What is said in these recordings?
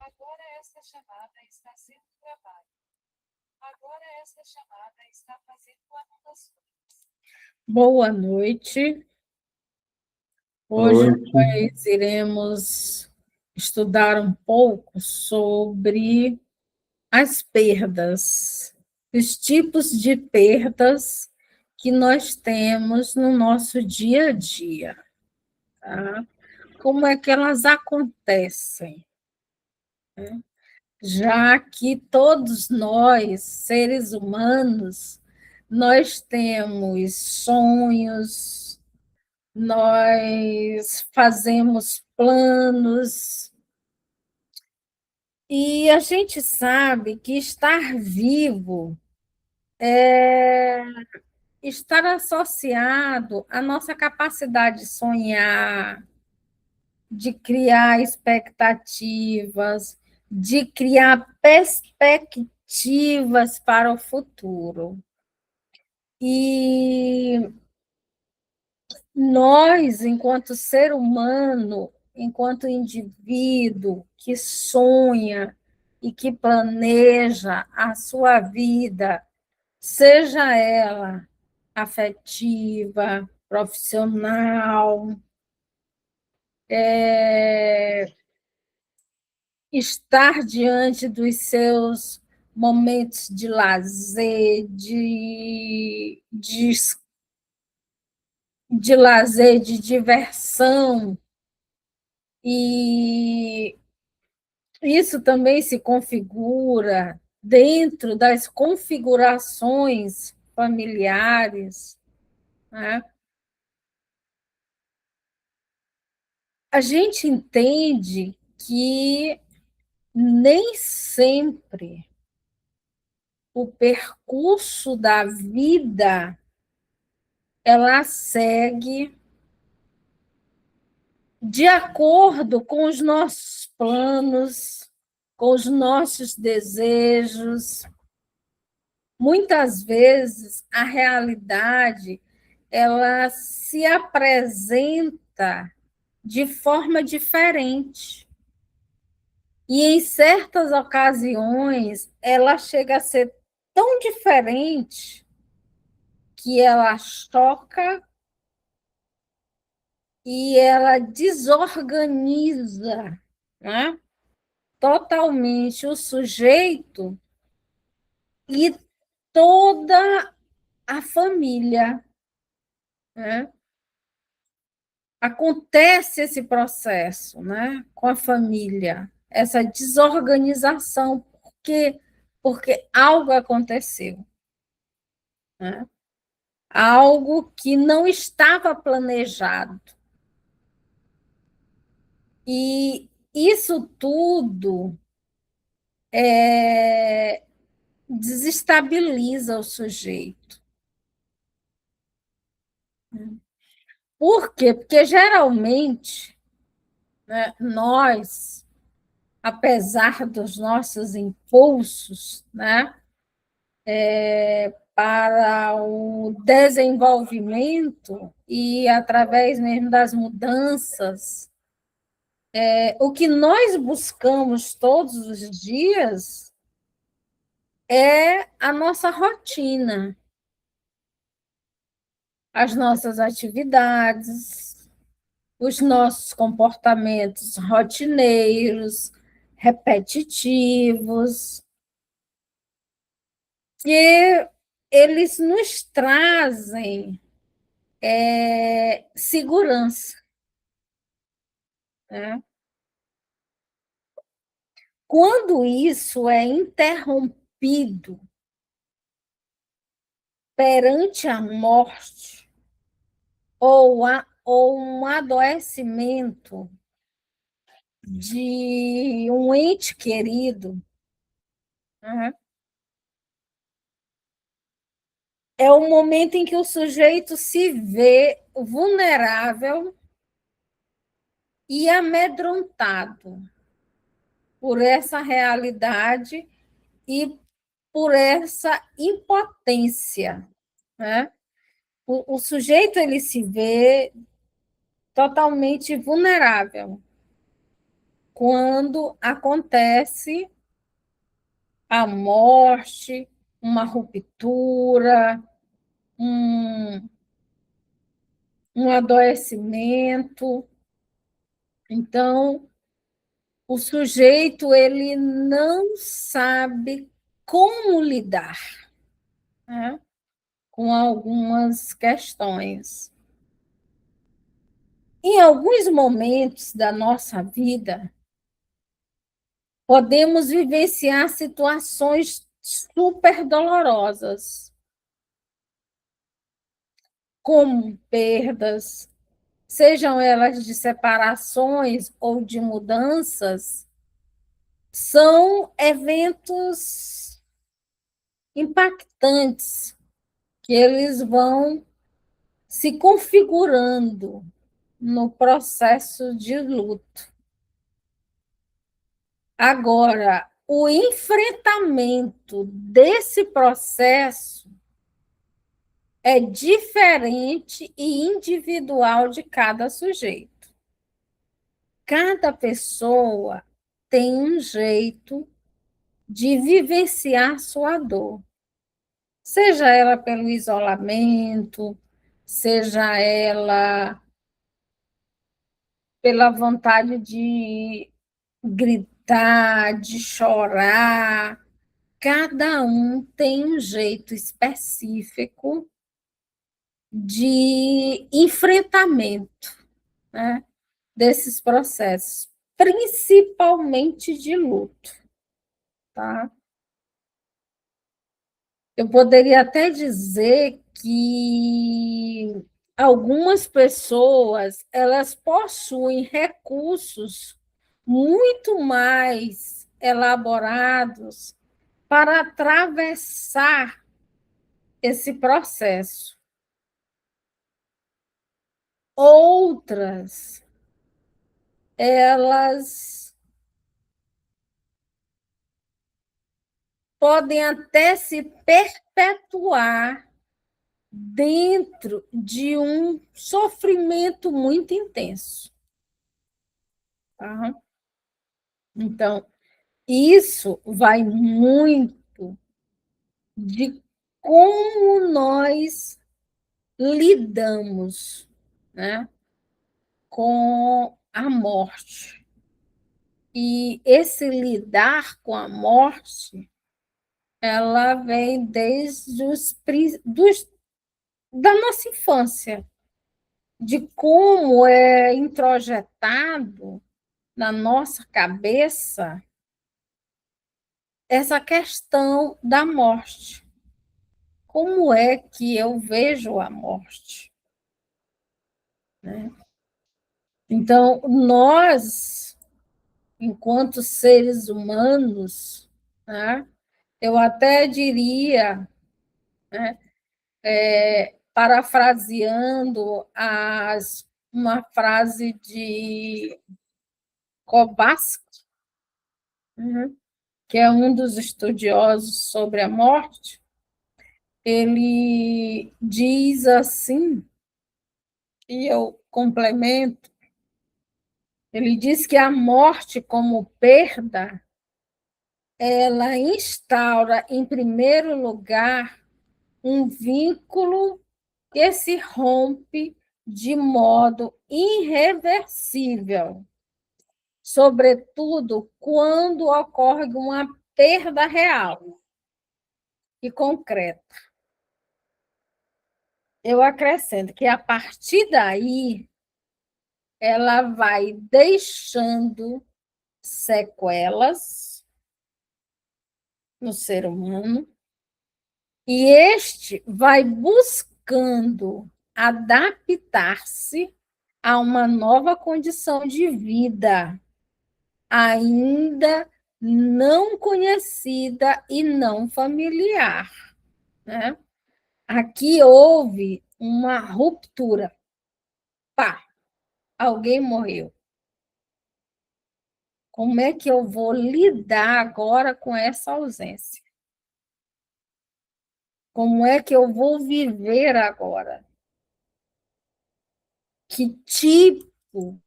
Agora esta chamada está sendo gravada. Agora esta chamada está fazendo anotações. Boa noite. Hoje Noite. nós iremos estudar um pouco sobre as perdas, os tipos de perdas que nós temos no nosso dia a dia, tá? Como é que elas acontecem, né? Já que todos nós, seres humanos, nós temos sonhos, nós fazemos planos, e a gente sabe que estar vivo é estar associado à nossa capacidade de sonhar, de criar expectativas, de criar perspectivas para o futuro. E nós, enquanto ser humano, enquanto indivíduo que sonha e que planeja a sua vida, seja ela afetiva, profissional, estar diante dos seus momentos de lazer, de lazer, de diversão, e isso também se configura dentro das configurações familiares, né? A gente entende que nem sempre o percurso da vida ela segue de acordo com os nossos planos, com os nossos desejos. Muitas vezes a realidade ela se apresenta de forma diferente. E em certas ocasiões ela chega a ser tão diferente que ela choca e ela desorganiza, né, totalmente o sujeito e toda a família, né? Acontece esse processo, né, com a família, essa desorganização, porque algo aconteceu, né? Algo que não estava planejado. E isso tudo desestabiliza o sujeito. Por quê? Porque geralmente, né, nós, apesar dos nossos impulsos, né, para o desenvolvimento e através mesmo das mudanças, o que nós buscamos todos os dias é a nossa rotina, as nossas atividades, os nossos comportamentos rotineiros, repetitivos, que eles nos trazem segurança, né? Quando isso é interrompido perante a morte ou um adoecimento de um ente querido, né, é o momento em que o sujeito se vê vulnerável e amedrontado por essa realidade e por essa impotência, né? O sujeito ele se vê totalmente vulnerável quando acontece a morte, uma ruptura, um, um adoecimento. Então, o sujeito ele não sabe como lidar, né, com algumas questões. Em alguns momentos da nossa vida, podemos vivenciar situações super dolorosas, como perdas, sejam elas de separações ou de mudanças, são eventos impactantes que eles vão se configurando no processo de luto. Agora, o enfrentamento desse processo é diferente e individual de cada sujeito. Cada pessoa tem um jeito de vivenciar sua dor, seja ela pelo isolamento, seja ela pela vontade de gritar, de chorar. Cada um tem um jeito específico de enfrentamento, né, desses processos, principalmente de luto. Tá? Eu poderia até dizer que algumas pessoas elas possuem recursos muito mais elaborados para atravessar esse processo. Outras, elas podem até se perpetuar dentro de um sofrimento muito intenso. Tá? Então, isso vai muito de como nós lidamos, né, com a morte. E esse lidar com a morte, ela vem desde da nossa infância, de como é introjetado na nossa cabeça essa questão da morte. Como é que eu vejo a morte? Né? Então, nós, enquanto seres humanos, né, eu até diria, né, parafraseando uma frase de Kovacs, né, que é um dos estudiosos sobre a morte, ele diz assim, e eu complemento, ele diz que a morte como perda, ela instaura, em primeiro lugar, um vínculo que se rompe de modo irreversível, sobretudo quando ocorre uma perda real e concreta. Eu acrescento que, a partir daí, ela vai deixando sequelas no ser humano, e este vai buscando adaptar-se a uma nova condição de vida, ainda não conhecida e não familiar. Né? Aqui houve uma ruptura. Pá, alguém morreu. Como é que eu vou lidar agora com essa ausência? Como é que eu vou viver agora? Que tipo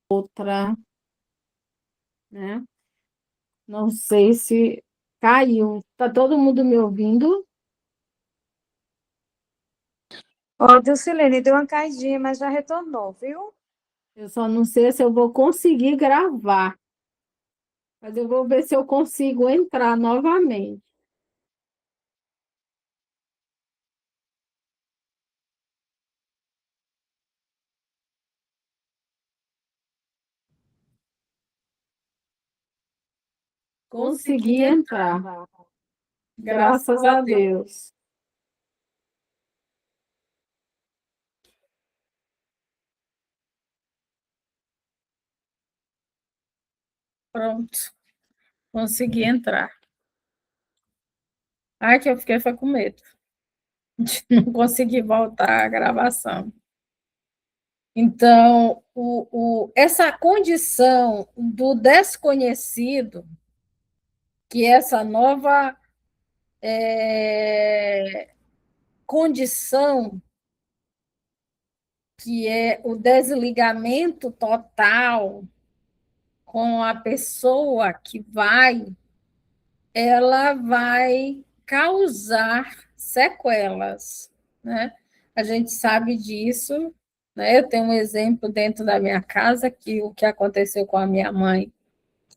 outra, né? Não sei se caiu. Tá todo mundo me ouvindo? Ó, Dilcilene, deu uma caidinha, mas já retornou, viu? Eu só não sei se eu vou conseguir gravar, mas eu vou ver se eu consigo entrar novamente. Consegui entrar, graças a Deus. Pronto, consegui entrar. Ai, que eu fiquei foi com medo de não conseguir voltar à gravação. Então, essa condição do desconhecido, que é essa nova condição, que é o desligamento total com a pessoa que vai, ela vai causar sequelas, né? A gente sabe disso, né? Eu tenho um exemplo dentro da minha casa que o que aconteceu com a minha mãe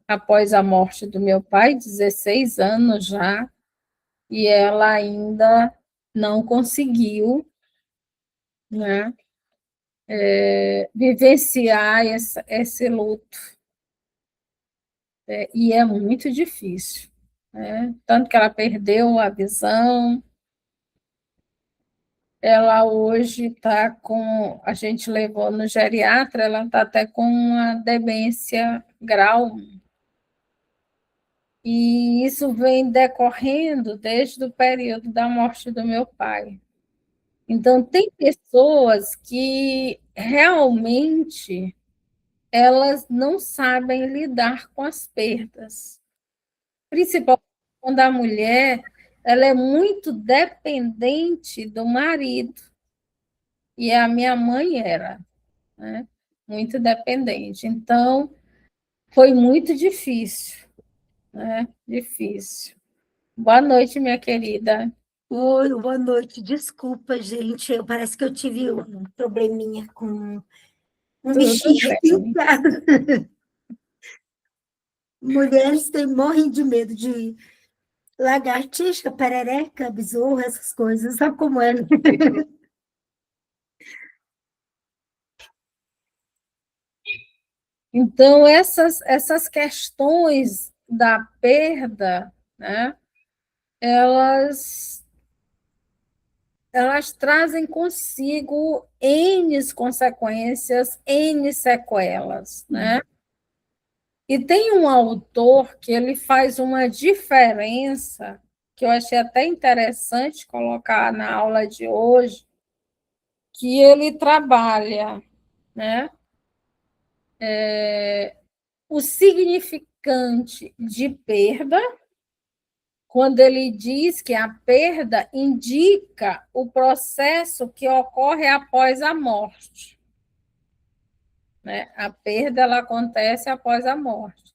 após a morte do meu pai, 16 anos já, e ela ainda não conseguiu, né, vivenciar esse luto. E é muito difícil. Né? Tanto que ela perdeu a visão, ela hoje está com. A gente levou no geriatra, ela está até com uma demência grau. E isso vem decorrendo desde o período da morte do meu pai. Então, tem pessoas que realmente elas não sabem lidar com as perdas, principalmente quando a mulher ela é muito dependente do marido, e a minha mãe era, né, muito dependente. Então, foi muito difícil, né? Difícil. Boa noite, minha querida. Oi, boa noite. Desculpa, gente. Parece que eu tive um probleminha com um Tudo bichinho aqui em bem. casa. Mulheres morrem de medo de lagartixa, perereca, besouro, essas coisas. Sabe como é, né? Então, essas questões da perda, né, elas, elas trazem consigo N consequências, N sequelas. Né? E tem um autor que ele faz uma diferença, que eu achei até interessante colocar na aula de hoje, que ele trabalha, né, o significante de perda, quando ele diz que a perda indica o processo que ocorre após a morte. Né? A perda ela acontece após a morte.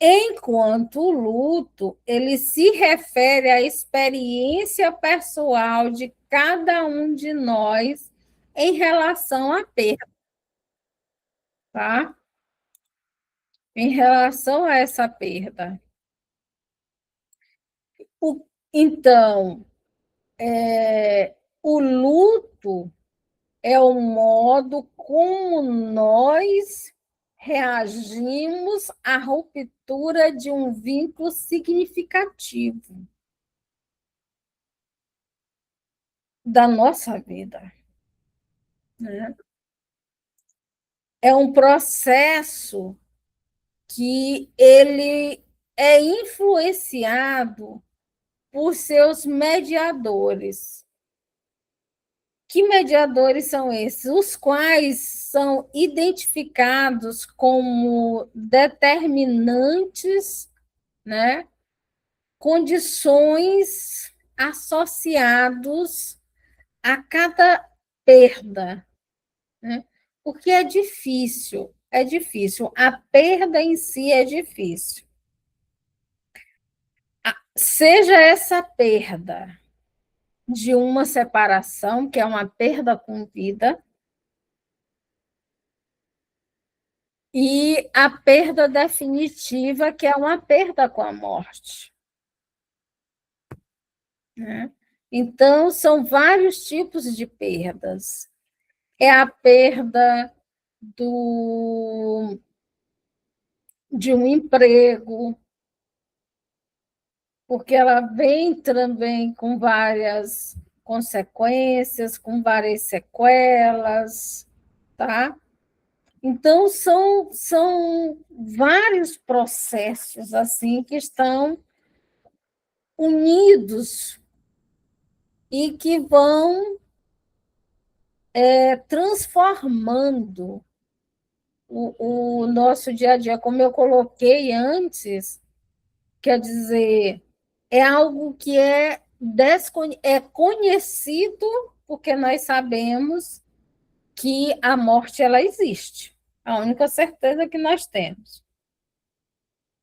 Enquanto o luto, ele se refere à experiência pessoal de cada um de nós em relação à perda, tá? Em relação a essa perda. Então, o luto é o modo como nós reagimos à ruptura de um vínculo significativo da nossa vida. Né? É um processo que ele é influenciado por seus mediadores. Que mediadores são esses? Os quais são identificados como determinantes, né, condições associados a cada perda, né? Porque é difícil. é difícil, a perda em si é difícil. Seja essa perda de uma separação, que é uma perda com vida, e a perda definitiva, que é uma perda com a morte. Né? Então, são vários tipos de perdas. É a perda de um emprego, porque ela vem também com várias consequências, com várias sequelas, tá? Então, são vários processos assim que estão unidos e que vão transformando o nosso dia a dia. Como eu coloquei antes, quer dizer, é algo que é conhecido, porque nós sabemos que a morte ela existe. A única certeza que nós temos.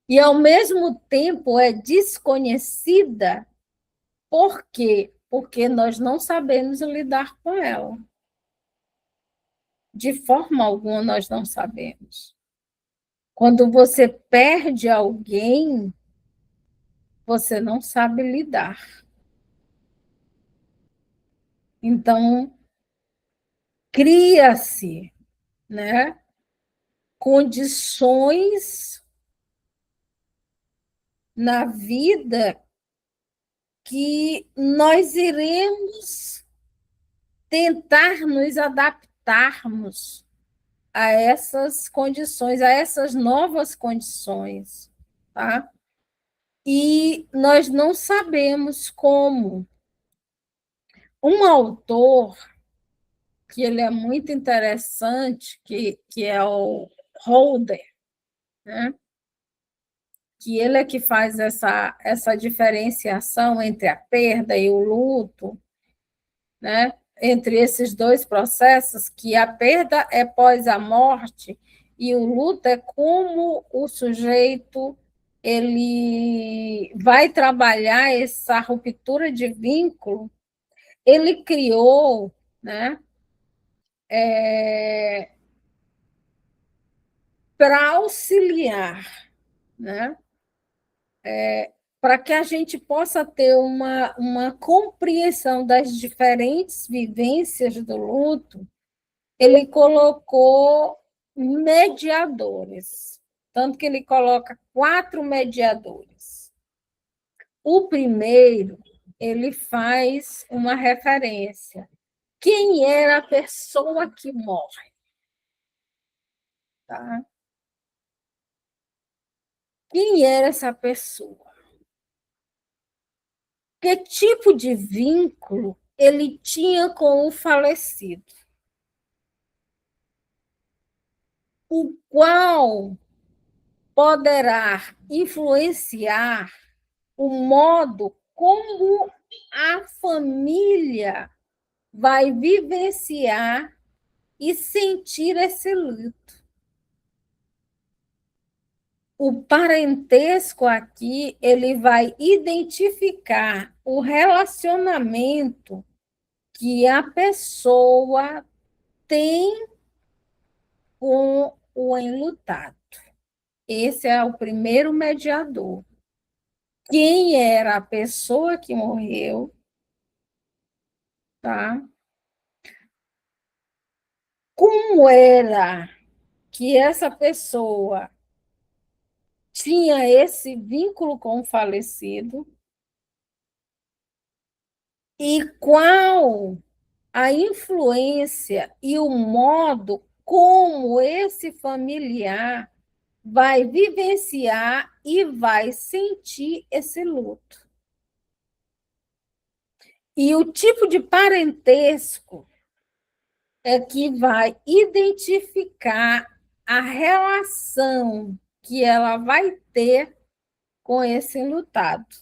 E, ao mesmo tempo, é desconhecida. Por quê? Porque nós não sabemos lidar com ela. De forma alguma, nós não sabemos. Quando você perde alguém, você não sabe lidar. Então, cria-se, né, condições na vida que nós iremos tentar nos adaptarmos a essas condições, a essas novas condições, tá? E nós não sabemos como. Um autor que ele é muito interessante, que é o Holder, né? Que ele é que faz essa diferenciação entre a perda e o luto, né? Entre esses dois processos, que a perda é pós a morte e o luto é como o sujeito ele vai trabalhar essa ruptura de vínculo. Ele criou, né, para auxiliar, né, para que a gente possa ter uma compreensão das diferentes vivências do luto. Ele colocou mediadores, tanto que ele coloca 4 mediadores. O primeiro, ele faz uma referência. Quem era a pessoa que morre? Tá? Quem era essa pessoa? Que tipo de vínculo ele tinha com o falecido? O qual poderá influenciar o modo como a família vai vivenciar e sentir esse luto. O parentesco aqui, ele vai identificar o relacionamento que a pessoa tem com o enlutado. Esse é o primeiro mediador. Quem era a pessoa que morreu, tá? Como era que essa pessoa tinha esse vínculo com o falecido e qual a influência e o modo como esse familiar vai vivenciar e vai sentir esse luto. E o tipo de parentesco é que vai identificar a relação que ela vai ter com esse enlutado.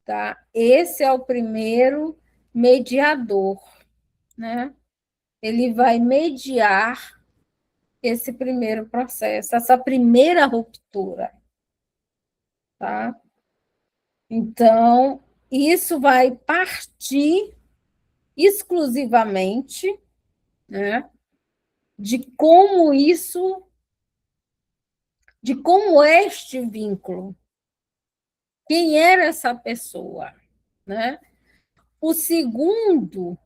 Tá? Esse é o primeiro mediador, né? Ele vai mediar esse primeiro processo, essa primeira ruptura, tá? Então, isso vai partir exclusivamente, né, de como de como este vínculo, quem era essa pessoa, né? O segundo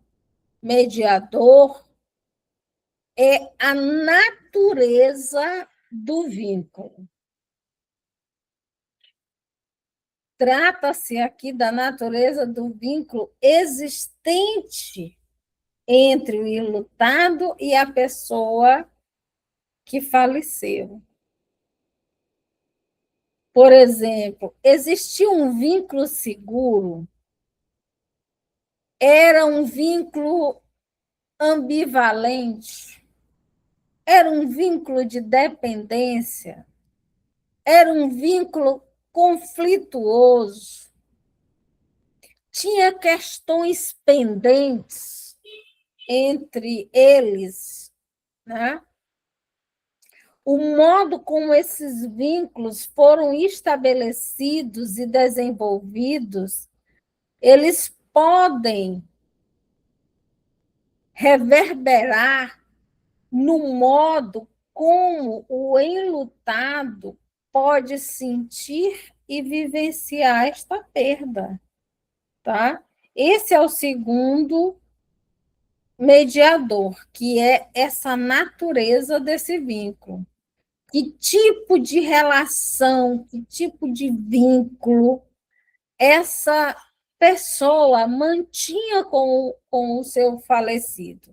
mediador é a natureza do vínculo. Trata-se aqui da natureza do vínculo existente entre o enlutado e a pessoa que faleceu. Por exemplo, existia um vínculo seguro? Era um vínculo ambivalente? Era um vínculo de dependência? Era um vínculo conflituoso? Tinha questões pendentes entre eles, né? O modo como esses vínculos foram estabelecidos e desenvolvidos, eles podem reverberar no modo como o enlutado pode sentir e vivenciar esta perda, tá? Esse é o segundo mediador, que é essa natureza desse vínculo. Que tipo de relação, que tipo de vínculo essa pessoa mantinha com o seu falecido?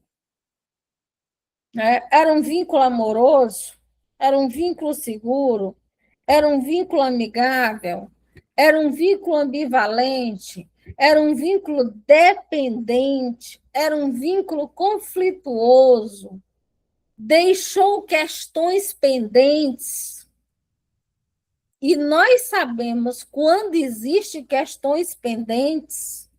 Né? Era um vínculo amoroso? Era um vínculo seguro? Era um vínculo amigável? Era um vínculo ambivalente? Era um vínculo dependente? Era um vínculo conflituoso? Deixou questões pendentes? E nós sabemos quando existem questões pendentes,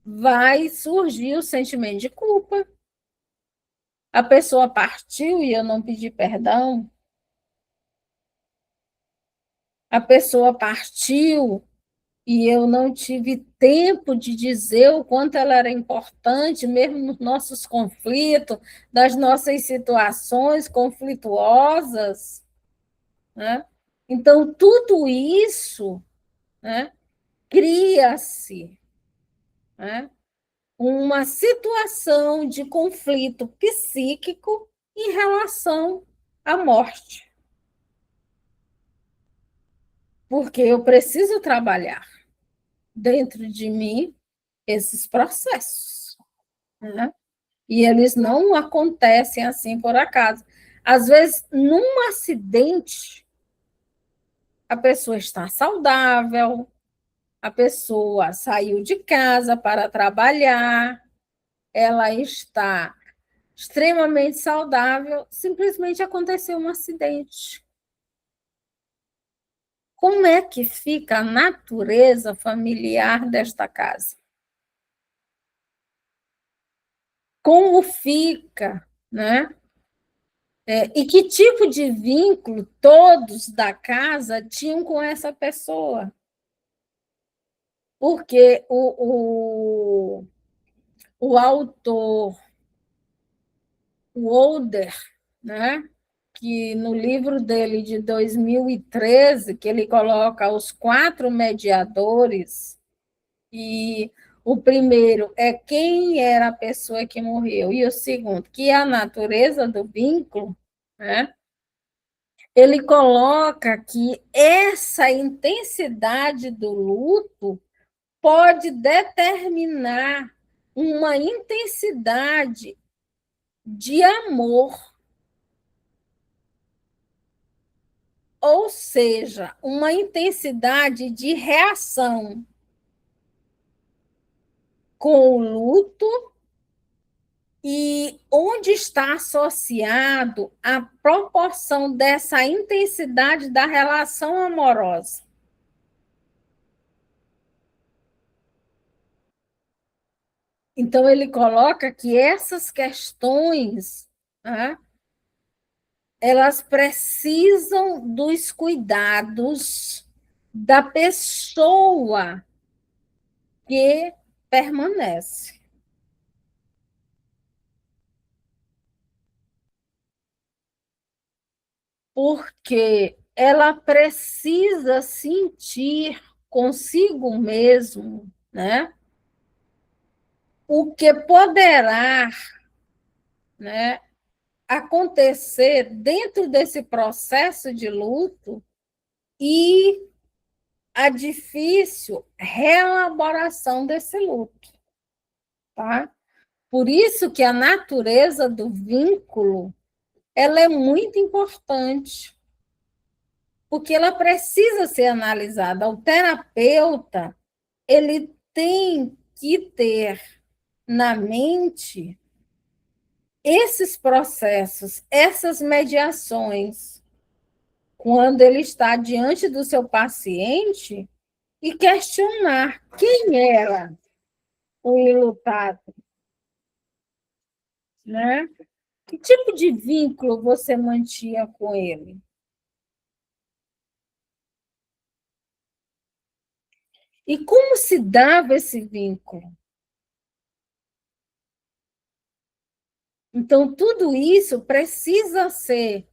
vai surgir o sentimento de culpa. A pessoa partiu e eu não pedi perdão. A pessoa partiu e eu não tive tempo de dizer o quanto ela era importante, mesmo nos nossos conflitos, das nossas situações conflituosas, né? Então, tudo isso, né, cria-se, né, uma situação de conflito psíquico em relação à morte. Porque eu preciso trabalhar dentro de mim esses processos, né? E eles não acontecem assim por acaso. Às vezes, num acidente, a pessoa está saudável, a pessoa saiu de casa para trabalhar, ela está extremamente saudável, simplesmente aconteceu um acidente. Como é que fica a natureza familiar desta casa? Como fica, né? E que tipo de vínculo todos da casa tinham com essa pessoa? Porque o autor, o Older, né? Que no livro dele de 2013, que ele coloca os 4 mediadores, e o primeiro é quem era a pessoa que morreu, e o segundo, que é a natureza do vínculo, né? Ele coloca que essa intensidade do luto pode determinar uma intensidade de amor, ou seja, uma intensidade de reação com o luto e onde está associado a proporção dessa intensidade da relação amorosa. Então, ele coloca que essas questões né? Elas precisam dos cuidados da pessoa que permanece. Porque ela precisa sentir consigo mesmo, né, o que poderá, né, acontecer dentro desse processo de luto e a difícil reelaboração desse luto, tá? Por isso que a natureza do vínculo, ela é muito importante, porque ela precisa ser analisada. O terapeuta, ele tem que ter na mente esses processos, essas mediações, quando ele está diante do seu paciente e questionar quem era o enlutado, né? Que tipo de vínculo você mantinha com ele? E como se dava esse vínculo? Então, tudo isso precisa ser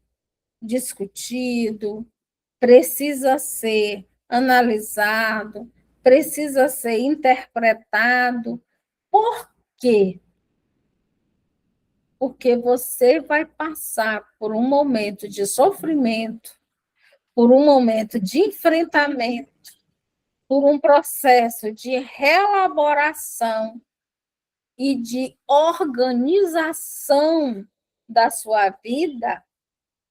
discutido, precisa ser analisado, precisa ser interpretado. Por quê? Porque você vai passar por um momento de sofrimento, por um momento de enfrentamento, por um processo de reelaboração e de organização da sua vida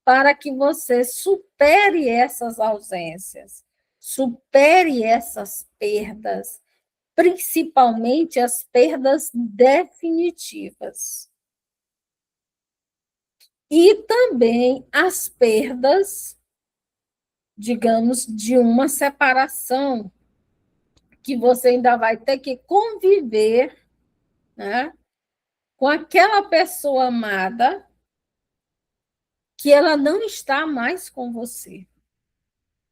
para que você supere essas ausências, supere essas perdas, principalmente as perdas definitivas. E também as perdas, digamos, de uma separação, que você ainda vai ter que conviver, né, com aquela pessoa amada que ela não está mais com você.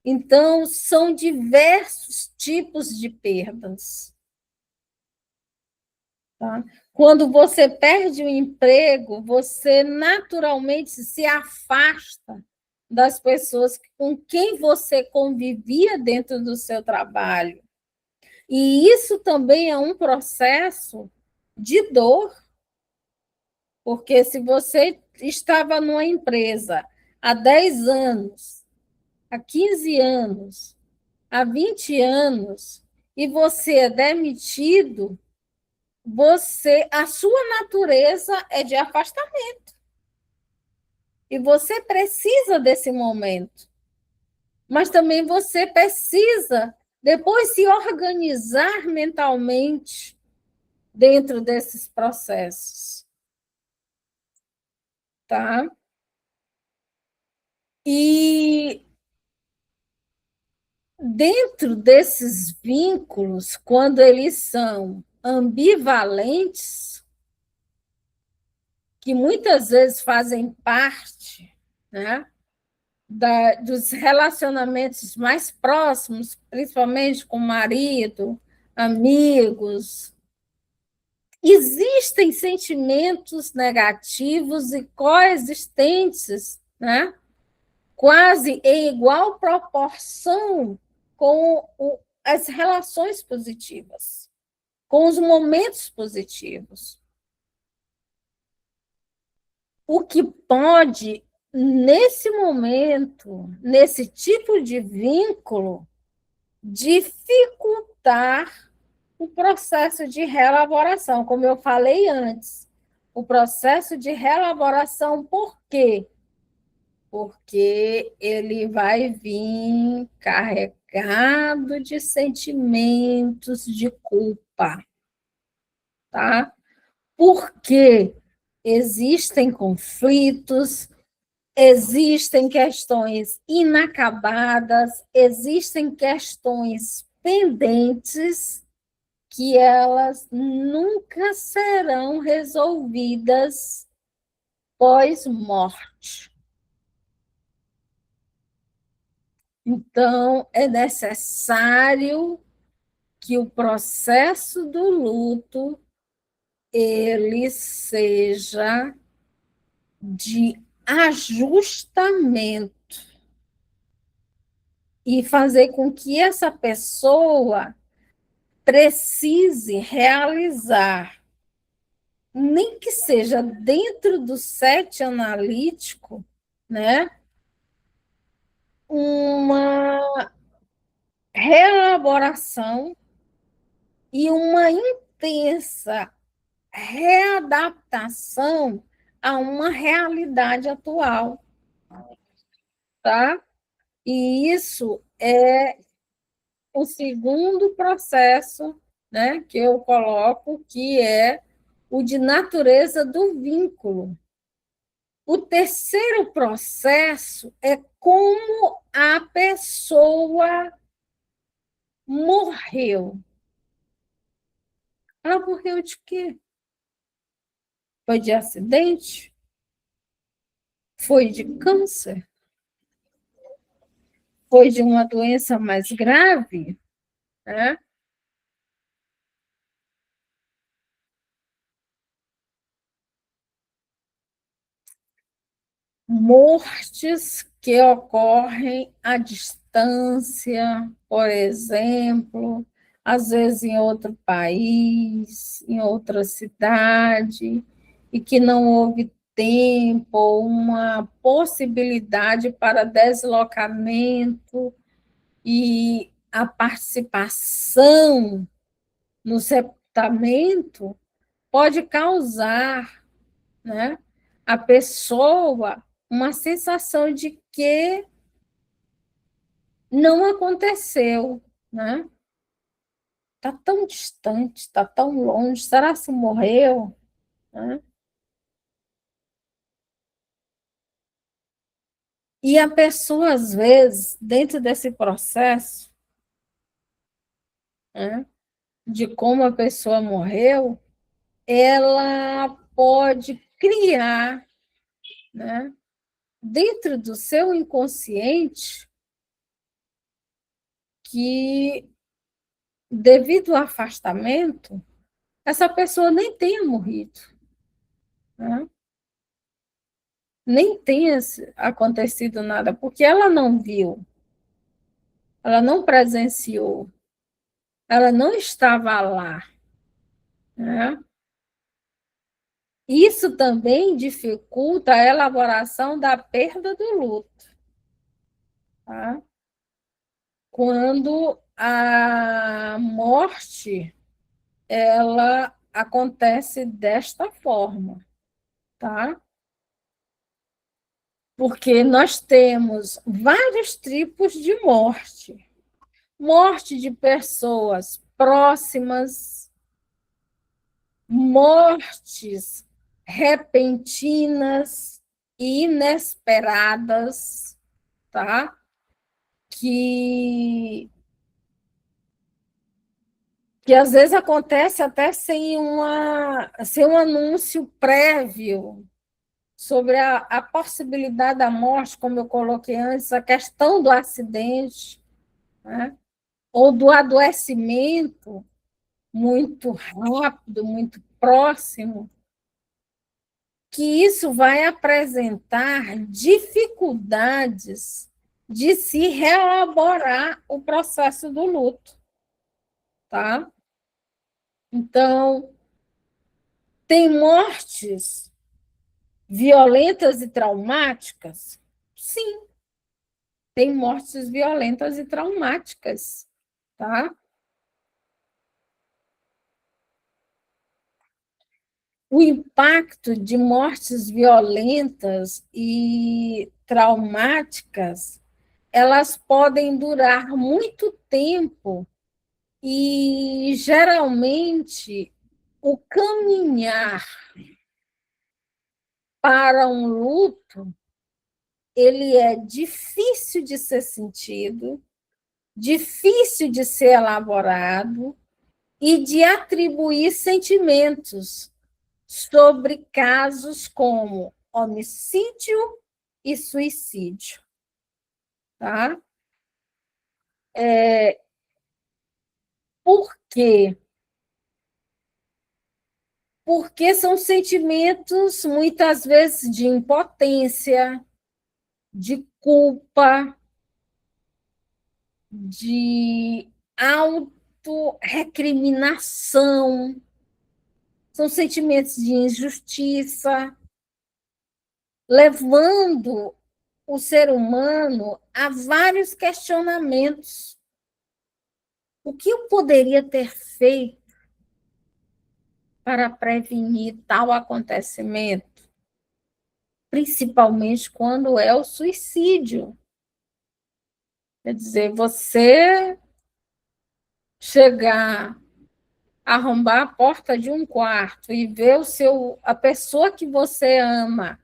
Então, são diversos tipos de perdas. Tá? Quando você perde o emprego, você naturalmente se afasta das pessoas com quem você convivia dentro do seu trabalho. E isso também é um processo de dor, porque se você estava numa empresa há 10 anos, há 15 anos, há 20 anos, e você é demitido, a sua natureza é de afastamento. E você precisa desse momento. Mas também você precisa depois se organizar mentalmente dentro desses processos. Tá? E dentro desses vínculos, quando eles são ambivalentes, que muitas vezes fazem parte, né, dos relacionamentos mais próximos, principalmente com o marido, amigos, existem sentimentos negativos e coexistentes, né, quase em igual proporção com as relações positivas, com os momentos positivos. O que pode, nesse momento, nesse tipo de vínculo, dificultar o processo de reelaboração, como eu falei antes. O processo de reelaboração, por quê? Porque ele vai vir carregado de sentimentos de culpa, tá? Porque existem conflitos, existem questões inacabadas, existem questões pendentes que elas nunca serão resolvidas pós-morte. Então, é necessário que o processo do luto ele seja de ajustamento e fazer com que essa pessoa precise realizar, nem que seja dentro do set analítico, né, uma reelaboração e uma intensa readaptação a uma realidade atual, tá? E isso é o segundo processo, né, que eu coloco, que é o de natureza do vínculo. O terceiro processo é como a pessoa morreu. Ela morreu de quê? Foi de acidente? Foi de câncer? Foi de uma doença mais grave? Né? Mortes que ocorrem à distância, por exemplo, às vezes em outro país, em outra cidade, e que não houve tempo ou uma possibilidade para deslocamento e a participação no sepultamento pode causar, né, a pessoa uma sensação de que não aconteceu, né? Está tão distante, está tão longe, será que morreu? Né? E a pessoa, às vezes, dentro desse processo, né, de como a pessoa morreu, ela pode criar, né, dentro do seu inconsciente, que, devido ao afastamento, essa pessoa nem tenha morrido, né? Nem tenha acontecido nada, porque ela não viu, ela não presenciou, ela não estava lá, né? Isso também dificulta a elaboração da perda do luto, tá? Quando a morte ela acontece desta forma, tá? Porque nós temos vários tipos de morte. Morte de pessoas próximas, mortes repentinas e inesperadas, tá? Que às vezes acontece até sem um anúncio prévio sobre a possibilidade da morte, como eu coloquei antes, a questão do acidente, né? Ou do adoecimento muito rápido, muito próximo, que isso vai apresentar dificuldades de se reelaborar o processo do luto, tá? Então, tem mortes violentas e traumáticas? Sim, tem mortes violentas e traumáticas, tá? O impacto de mortes violentas e traumáticas, elas podem durar muito tempo e, geralmente, o caminhar para um luto, ele é difícil de ser sentido, difícil de ser elaborado e de atribuir sentimentos sobre casos como homicídio e suicídio, tá? Por quê? Porque são sentimentos, muitas vezes, de impotência, de culpa, de autorrecriminação, são sentimentos de injustiça, levando o ser humano a vários questionamentos. O que eu poderia ter feito para prevenir tal acontecimento? Principalmente quando é o suicídio. Quer dizer, você chegar, arrombar a porta de um quarto e ver a pessoa que você ama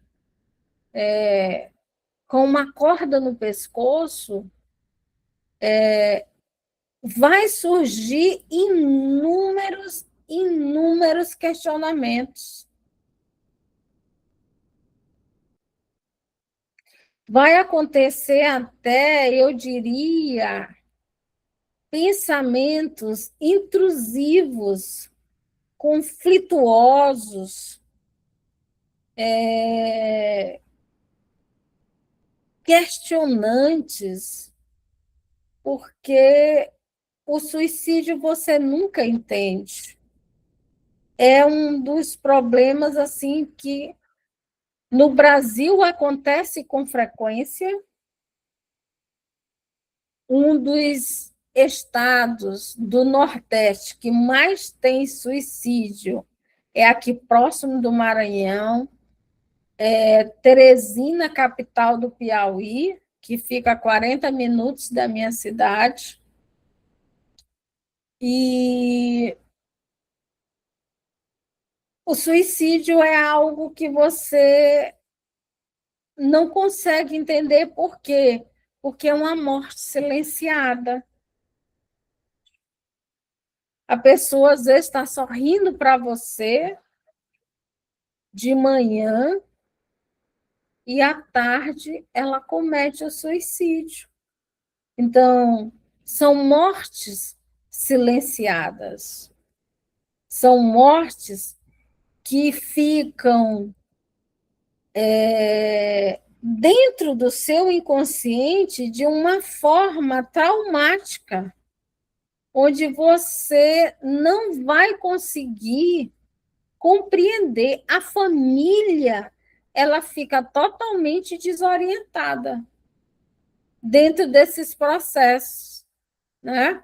com uma corda no pescoço, vai surgir inúmeros questionamentos. Vai acontecer até, eu diria, pensamentos intrusivos, conflituosos, questionantes, porque o suicídio você nunca entende. É um dos problemas assim que no Brasil acontece com frequência. Um dos estados do Nordeste que mais tem suicídio é aqui próximo do Maranhão, Teresina, capital do Piauí, que fica a 40 minutos da minha cidade. E o suicídio é algo que você não consegue entender por quê, porque é uma morte silenciada. A pessoa, às vezes, está sorrindo para você de manhã e, à tarde, ela comete o suicídio. Então, são mortes silenciadas. São mortes que ficam dentro do seu inconsciente de uma forma traumática, onde você não vai conseguir compreender. A família, ela fica totalmente desorientada dentro desses processos, né?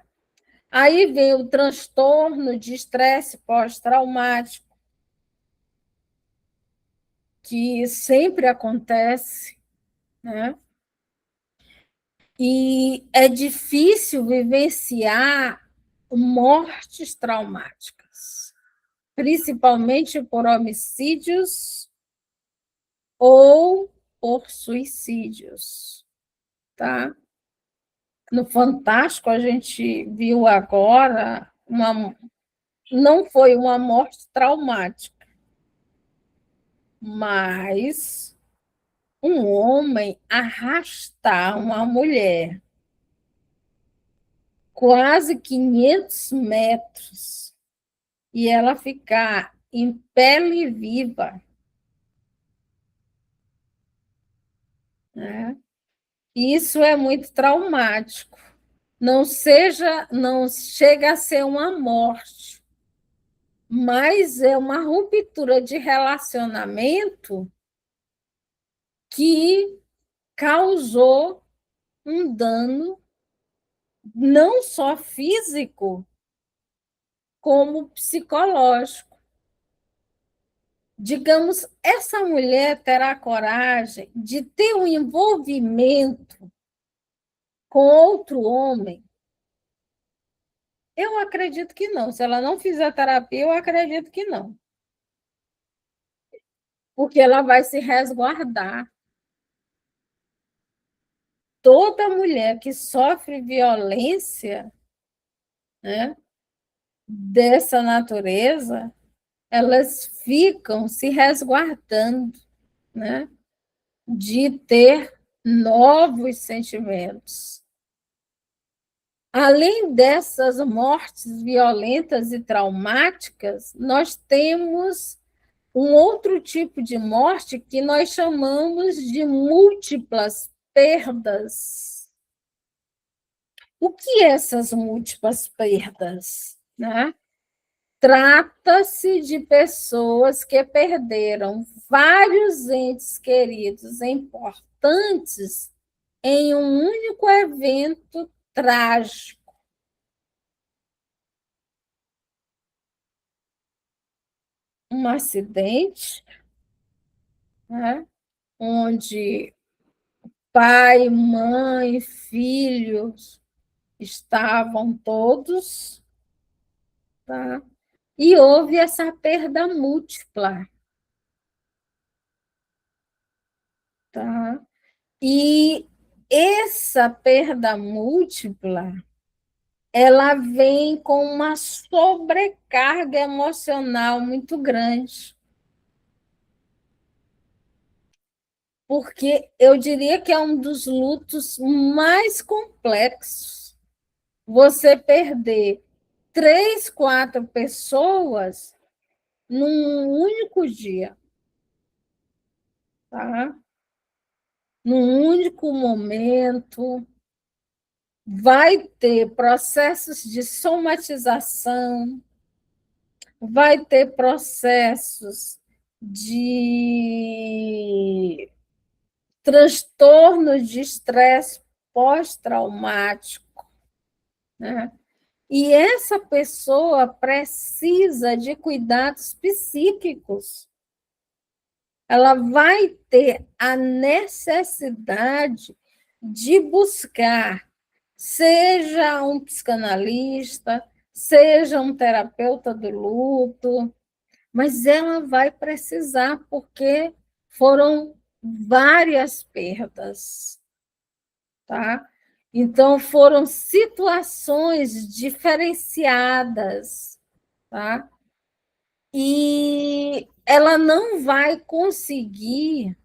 Aí vem o transtorno de estresse pós-traumático, que sempre acontece, né? E é difícil vivenciar mortes traumáticas, principalmente por homicídios ou por suicídios, tá? No Fantástico, a gente viu agora, não foi uma morte traumática, mas um homem arrastar uma mulher quase 500 metros e ela ficar em pele viva, né? Isso é muito traumático. Não chega a ser uma morte, mas é uma ruptura de relacionamento que causou um dano não só físico, como psicológico. Digamos, essa mulher terá coragem de ter um envolvimento com outro homem? Eu acredito que não. Se ela não fizer terapia, eu acredito que não. Porque ela vai se resguardar. Toda mulher que sofre violência, né, dessa natureza, elas ficam se resguardando. né, de ter novos sentimentos. Além dessas mortes violentas e traumáticas, nós temos um outro tipo de morte que nós chamamos de múltiplas perdas. O que é essas múltiplas perdas, né? Trata-se de pessoas que perderam vários entes queridos importantes em um único evento trágico. Um acidente, né? Onde pai, mãe, filhos estavam todos, tá? E houve essa perda múltipla, tá? E essa perda múltipla, ela vem com uma sobrecarga emocional muito grande. Porque eu diria que é um dos lutos mais complexos. Você perder 3, 4 pessoas num único dia, tá? Num único momento, vai ter processos de somatização, vai ter processos de transtorno de estresse pós-traumático, né? E essa pessoa precisa de cuidados psíquicos. Ela vai ter a necessidade de buscar, seja um psicanalista, seja um terapeuta do luto, mas ela vai precisar, porque foram várias perdas, tá? Então, foram situações diferenciadas, tá? E ela não vai conseguir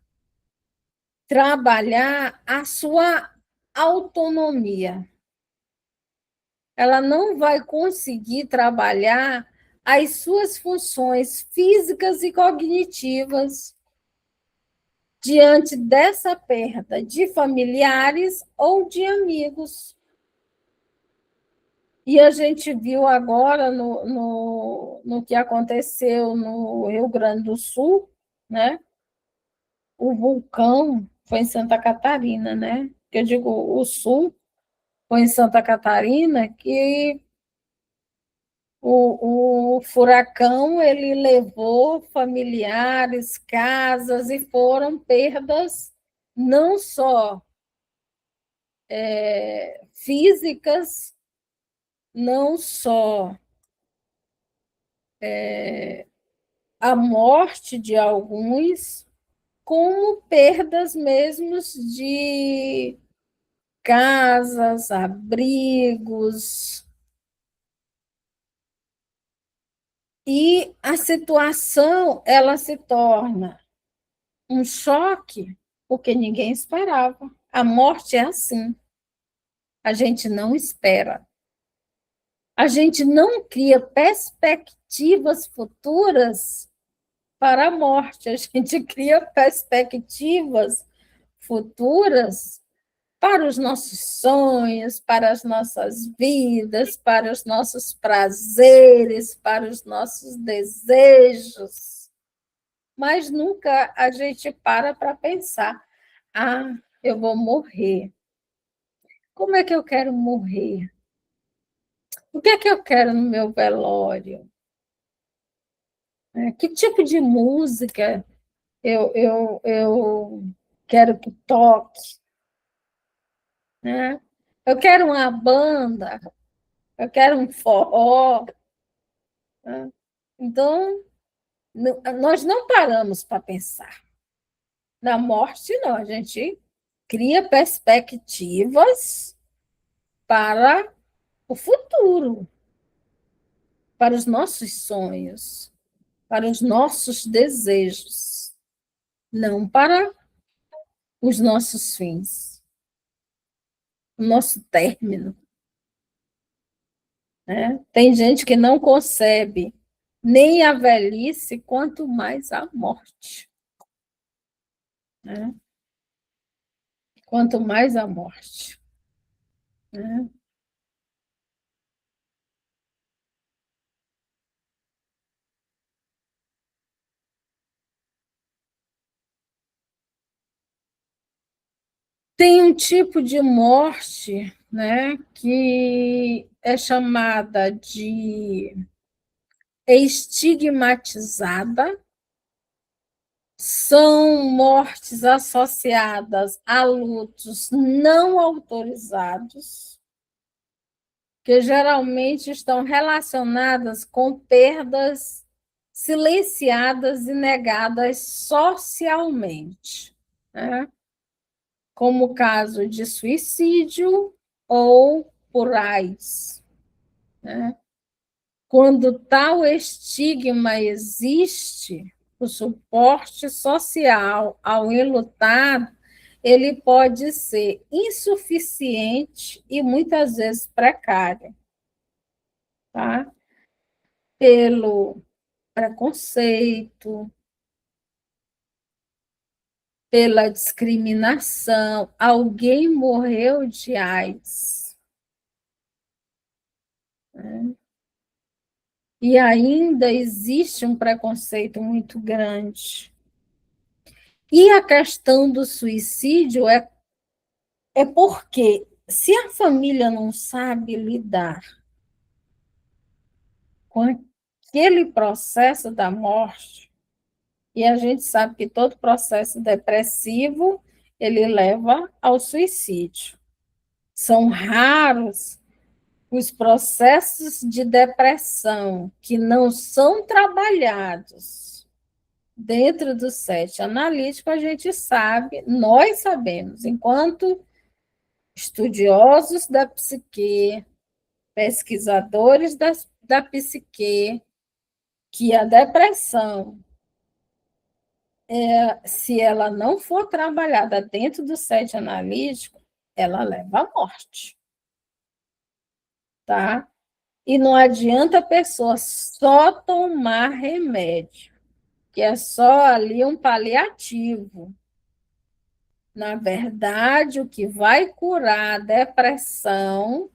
trabalhar a sua autonomia. Ela não vai conseguir trabalhar as suas funções físicas e cognitivas diante dessa perda de familiares ou de amigos. E a gente viu agora no que aconteceu no Rio Grande do Sul, né? O vulcão foi em Santa Catarina, né? Que eu digo, o Sul foi em Santa Catarina, que o furacão ele levou familiares, casas, e foram perdas não só físicas, não só a morte de alguns, como perdas mesmo de casas, abrigos. E a situação ela se torna um choque, porque ninguém esperava. A morte é assim. A gente não espera. A gente não cria perspectivas futuras para a morte, a gente cria perspectivas futuras para os nossos sonhos, para as nossas vidas, para os nossos prazeres, para os nossos desejos. Mas nunca a gente para pensar: ah, eu vou morrer. Como é que eu quero morrer? O que é que eu quero no meu velório? Que tipo de música eu quero que toque? Né? Eu quero uma banda, eu quero um forró. Né? Então, nós não paramos para pensar. Na morte, não, a gente cria perspectivas para o futuro, para os nossos sonhos, para os nossos desejos. não para os nossos fins, o nosso término. Né? Tem gente que não concebe nem a velhice, quanto mais a morte. Né? Quanto mais a morte. Né? Tem um tipo de morte, né, que é chamada de estigmatizada, são mortes associadas a lutos não autorizados, que geralmente estão relacionadas com perdas silenciadas e negadas socialmente, né? Como o caso de suicídio ou por AIDS. Né? Quando tal estigma existe, o suporte social ao enlutado ele pode ser insuficiente e muitas vezes precário, tá? Pelo preconceito, pela discriminação. Alguém morreu de AIDS. Né? E ainda existe um preconceito muito grande. E a questão do suicídio é porque, se a família não sabe lidar com aquele processo da morte, e a gente sabe que todo processo depressivo ele leva ao suicídio. São raros os processos de depressão que não são trabalhados dentro do set analítico, a gente sabe, nós sabemos, enquanto estudiosos da psique, pesquisadores da psique, que a depressão, se ela não for trabalhada dentro do set analítico, ela leva à morte. Tá? E não adianta a pessoa só tomar remédio, que é só ali um paliativo. Na verdade, o que vai curar a depressão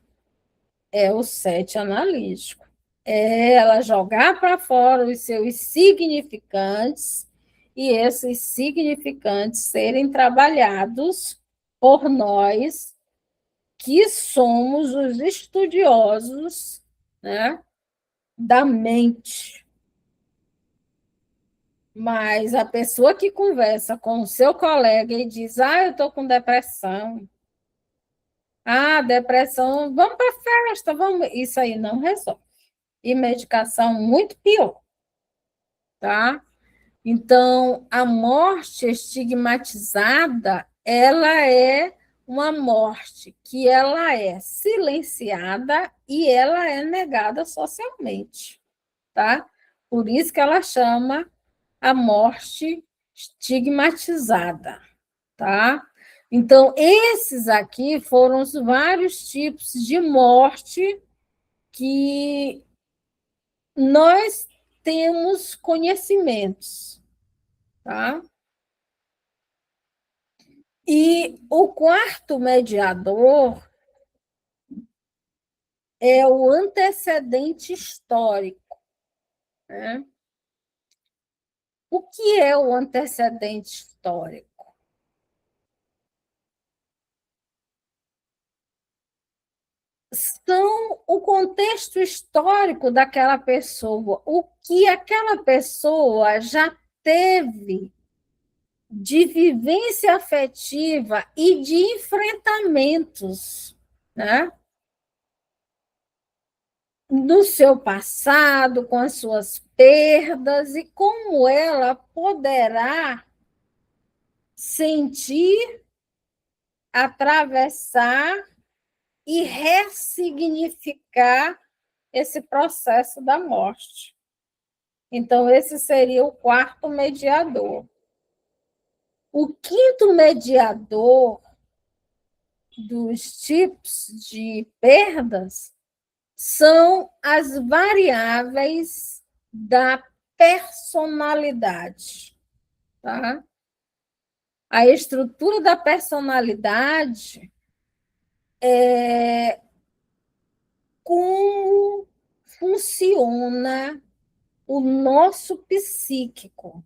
é o set analítico. É ela jogar para fora os seus significantes e esses significantes serem trabalhados por nós, que somos os estudiosos, né, da mente. Mas a pessoa que conversa com o seu colega e diz: eu estou com depressão. Depressão, vamos para a festa, vamos. Isso aí não resolve. E medicação muito pior, tá? Então, a morte estigmatizada, ela é uma morte que ela é silenciada e ela é negada socialmente, tá? Por isso que ela chama a morte estigmatizada, tá? Então, esses aqui foram os vários tipos de morte que nós temos conhecimentos, tá? E o quarto mediador é o antecedente histórico, né? O que é o antecedente histórico? São o contexto histórico daquela pessoa, o que aquela pessoa já teve de vivência afetiva e de enfrentamentos, né? No seu passado, com as suas perdas, e como ela poderá sentir, atravessar e ressignificar esse processo da morte. Então, esse seria o quarto mediador. O quinto mediador dos tipos de perdas são as variáveis da personalidade, tá? A estrutura da personalidade é como funciona o nosso psíquico.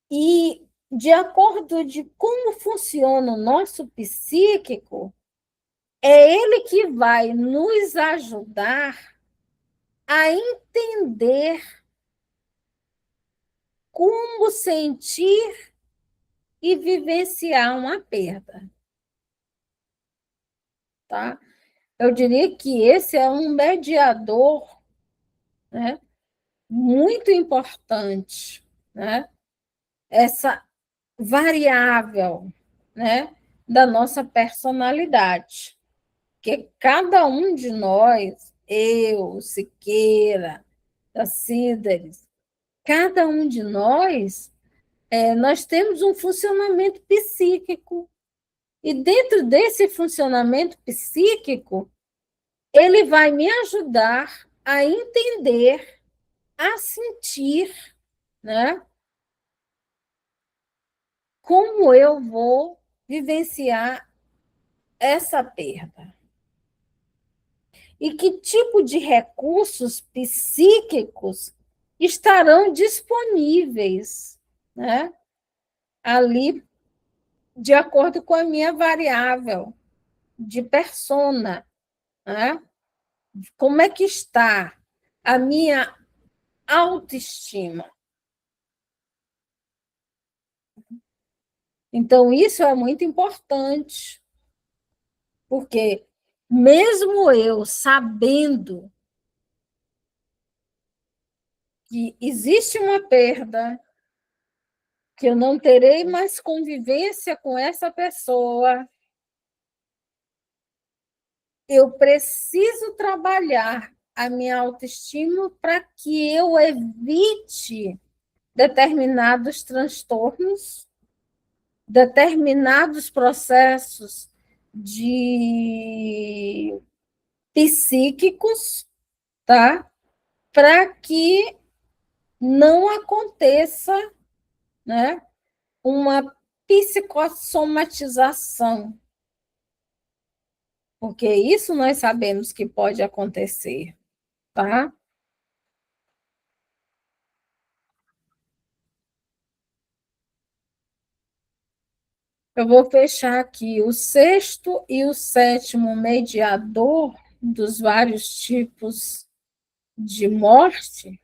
E, de acordo de como funciona o nosso psíquico, é ele que vai nos ajudar a entender como sentir e vivenciar uma perda. Tá? Eu diria que esse é um mediador, né, muito importante, né? Essa variável, né, da nossa personalidade. Porque cada um de nós, eu, Siqueira, da Cíderes, cada um de nós, nós temos um funcionamento psíquico. E dentro desse funcionamento psíquico, ele vai me ajudar a entender, a sentir, né, como eu vou vivenciar essa perda. E que tipo de recursos psíquicos estarão disponíveis, né, ali, de acordo com a minha variável de persona, né? Como é que está a minha autoestima? Então, isso é muito importante, porque mesmo eu sabendo que existe uma perda, que eu não terei mais convivência com essa pessoa, eu preciso trabalhar a minha autoestima para que eu evite determinados transtornos, determinados processos de psíquicos, tá? Para que não aconteça, né, uma psicossomatização, porque isso nós sabemos que pode acontecer, tá? Eu vou fechar aqui o sexto e o sétimo mediador dos vários tipos de morte,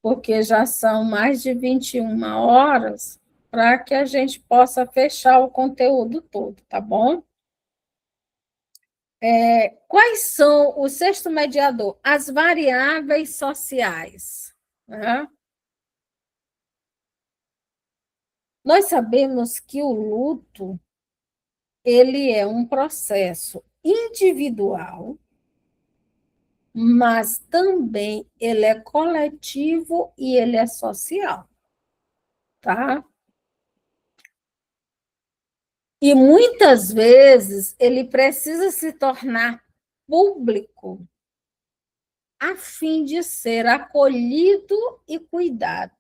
porque já são mais de 21 horas, para que a gente possa fechar o conteúdo todo, tá bom? Quais são o sexto mediador? As variáveis sociais, né? Nós sabemos que o luto ele é um processo individual, mas também ele é coletivo e ele é social, tá? E muitas vezes ele precisa se tornar público a fim de ser acolhido e cuidado,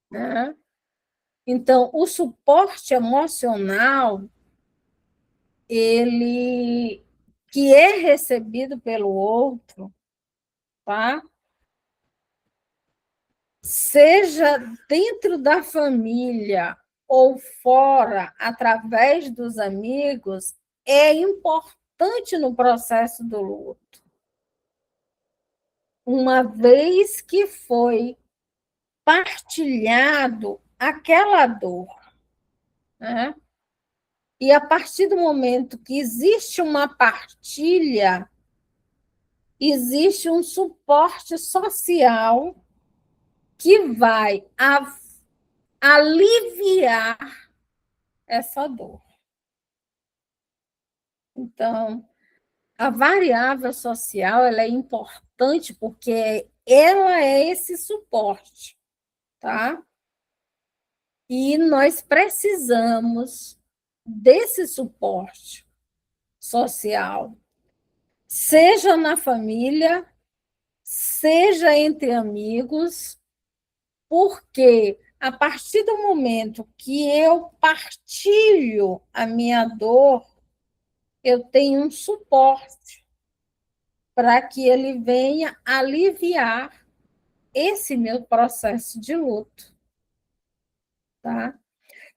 né? Então, o suporte emocional, ele que é recebido pelo outro, tá? Seja dentro da família ou fora, através dos amigos, é importante no processo do luto. Uma vez que foi partilhado aquela dor, né? E a partir do momento que existe uma partilha, existe um suporte social que vai aliviar essa dor. Então, a variável social ela é importante porque ela é esse suporte, tá? E nós precisamos desse suporte social, seja na família, seja entre amigos, porque a partir do momento que eu partilho a minha dor, eu tenho um suporte para que ele venha aliviar esse meu processo de luto. Tá?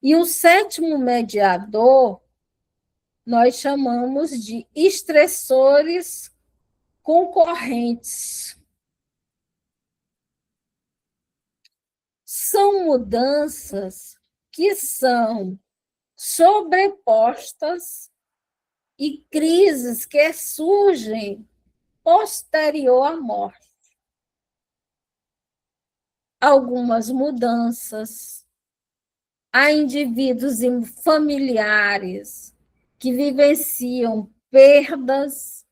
E o sétimo mediador, nós chamamos de estressores concorrentes. São mudanças que são sobrepostas e crises que surgem posterior à morte. Algumas mudanças. Há indivíduos e familiares que vivenciam perdas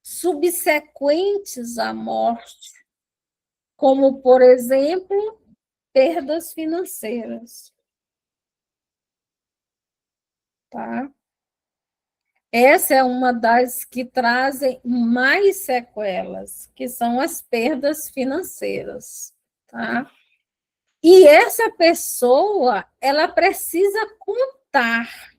subsequentes à morte, como, por exemplo, perdas financeiras. Tá? Essa é uma das que trazem mais sequelas, que são as perdas financeiras. Tá? E essa pessoa, ela precisa contar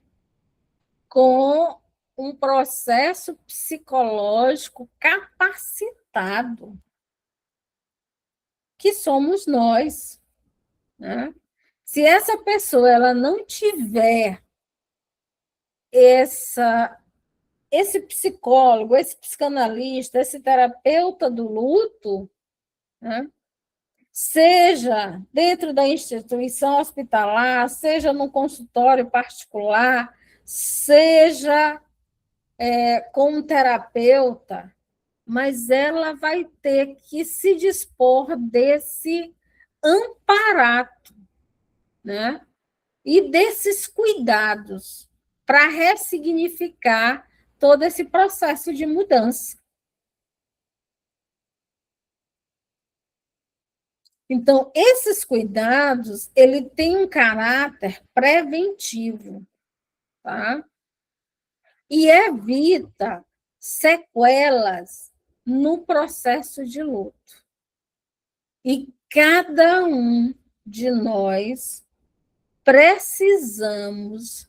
com um processo psicológico capacitado, que somos nós. Né? Se essa pessoa ela não tiver esse psicólogo, esse psicanalista, esse terapeuta do luto, né? Seja dentro da instituição hospitalar, seja no consultório particular, seja com um terapeuta, mas ela vai ter que se dispor desse amparato, né? E desses cuidados para ressignificar todo esse processo de mudança. Então, esses cuidados, ele tem um caráter preventivo, tá? E evita sequelas no processo de luto. E cada um de nós precisamos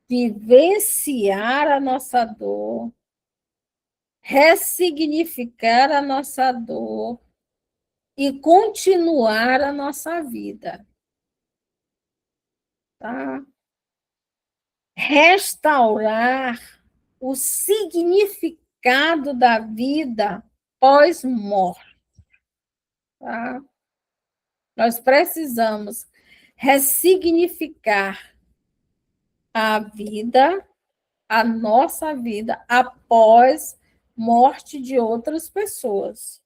vivenciar a nossa dor, ressignificar a nossa dor e continuar a nossa vida. Tá? Restaurar o significado da vida pós-morte. Tá? Nós precisamos ressignificar a vida, a nossa vida, após morte de outras pessoas,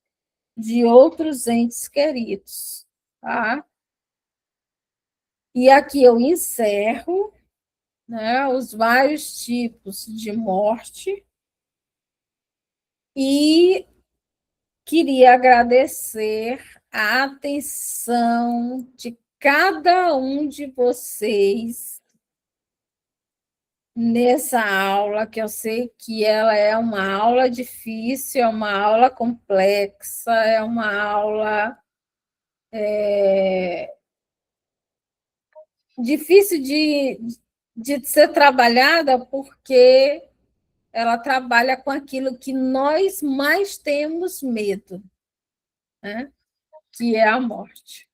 de outros entes queridos. Tá? E aqui eu encerro, né, os vários tipos de morte e queria agradecer a atenção de cada um de vocês nessa aula, que eu sei que ela é uma aula difícil, é uma aula complexa, é uma aula difícil de ser trabalhada, porque ela trabalha com aquilo que nós mais temos medo, né? Que é a morte.